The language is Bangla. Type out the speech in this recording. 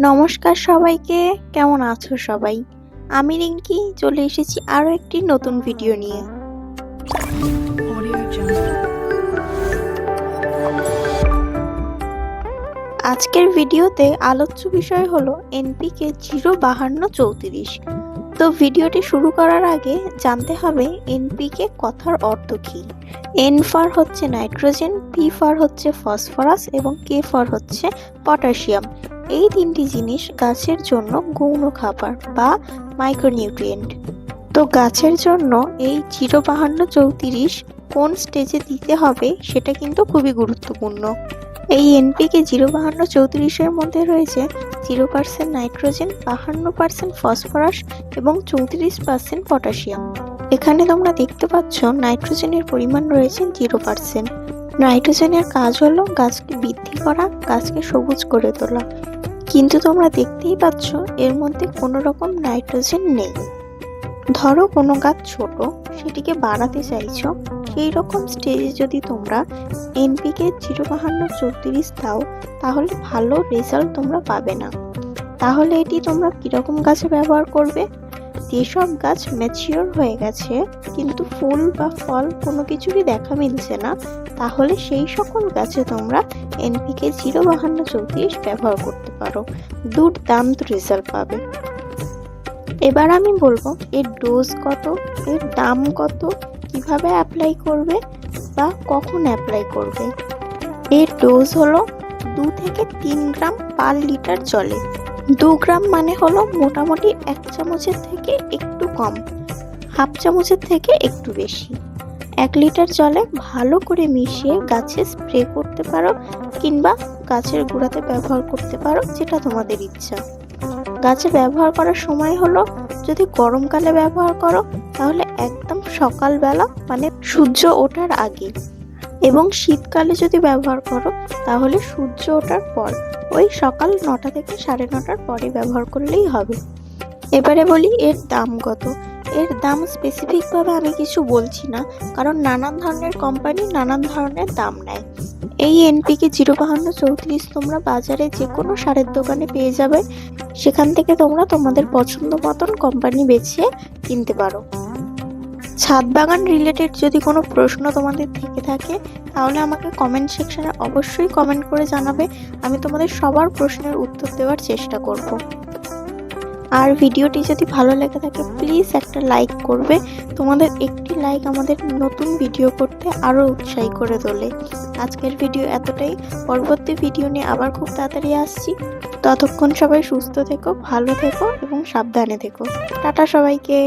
নমস্কার সবাইকে, কেমন আছো সবাই? আমি রিঙ্কি চলে এসেছি আরো একটি নতুন ভিডিও নিয়ে। আজকের ভিডিওতে আলোচ্য বিষয় হলো এনপিকে 05234। তো ভিডিওটি শুরু করার আগে জানতে হবে এনপিকে কথার অর্থ কি। এন ফর হচ্ছে নাইট্রোজেন, পি ফর হচ্ছে ফসফরাস এবং কে ফর হচ্ছে পটাশিয়াম। এই তিনটি জিনিস গাছের জন্য গৌণ খাবার বা মাইক্রোনিউট্রিয়েন্ট। তো গাছের জন্য এই 05234 কোন স্টেজে দিতে হবে সেটা কিন্তু খুবই গুরুত্বপূর্ণ। এই এনপিকে 05234-এর মধ্যে রয়েছে 0% নাইট্রোজেন, 52% ফসফরাস এবং 34% পটাশিয়াম। এখানে তোমরা দেখতে পাচ্ছ নাইট্রোজেনের পরিমাণ রয়েছে 0%। নাইট্রোজেনের কাজ হলো গাছকে বৃদ্ধি করা, গাছকে সবুজ করে তোলা, কিন্তু তোমরা দেখতেই পাচ্ছ এর মধ্যে কোনো রকম নাইট্রোজেন নেই। ধরো কোনো গাছ ছোট, সেটিকে বাড়াতে চাইছো, সেই রকম স্টেজে যদি তোমরা এনপিকে 05234 দাও তাহলে ভালো রেজাল্ট তোমরা পাবে না। তাহলে এটি তোমরা কিরকম গাছে ব্যবহার করবে? যেসব গাছ ম্যাচিওর হয়ে গেছে কিন্তু ফুল বা ফল কোনো কিছুরই দেখা মিলছে না, তাহলে সেই সকল গাছে তোমরা এনপিকে 05234 ব্যবহার করতে পারো, দুর্দান্ত রেজাল্ট পাবে। এবার আমি বলবো এর ডোজ কত, এর দাম কত, কিভাবে অ্যাপ্লাই করবে বা কখন অ্যাপ্লাই করবে। এর ডোজ হলো 2 থেকে 3 গ্রাম পার লিটার জলে। 2 গ্রাম মানে হলো মোটামুটি 1 চামচের থেকে একটু কম, হাফ চামচের থেকে একটু বেশি। 1 লিটার জলে ভালো করে মিশিয়ে গাছে স্প্রে করতে পারো কিংবা গাছের গোড়াতে ব্যবহার করতে পারো, যেটা তোমাদের ইচ্ছা। গাছে ব্যবহার করার সময় হলো, যদি গরমকালে ব্যবহার করো তাহলে একদম সকালবেলা মানে সূর্য ওঠার আগে, এবং শীতকালে যদি ব্যবহার করো তাহলে সূর্য ওঠার পর, ওই সকাল 9টা থেকে 9:30টার পরে ব্যবহার করলেই হবে। এবারে বলি এর দাম কত। এর দাম স্পেসিফিকভাবে আমি কিছু বলছি না, কারণ নানান ধরনের কোম্পানি নানান ধরনের দাম নেয়। এই এনপিকে 05234 তোমরা বাজারে যে কোনো সারের দোকানে পেয়ে যাবে, সেখান থেকে তোমরা তোমাদের পছন্দ মতন কোম্পানি বেছে কিনতে পারো। ছাদ বাগান রিলেটেড যদি কোনো প্রশ্ন তোমাদের থেকে থাকে তাহলে আমাকে কমেন্ট সেকশনে অবশ্যই কমেন্ট করে জানাবে, আমি তোমাদের সবার প্রশ্নের উত্তর দেওয়ার চেষ্টা করব। আর ভিডিওটি যদি ভালো লেগে থাকে প্লিজ একটা লাইক করবে, তোমাদের একটি লাইক আমাদের নতুন ভিডিও করতে আরও উৎসাহী করে তোলে। আজকের ভিডিও এতটাই, পরবর্তী ভিডিও নিয়ে আবার খুব তাড়াতাড়ি আসছি। ততক্ষণ সবাই সুস্থ থেকো, ভালো থেকো এবং সাবধানে থেকো। টাটা সবাইকে।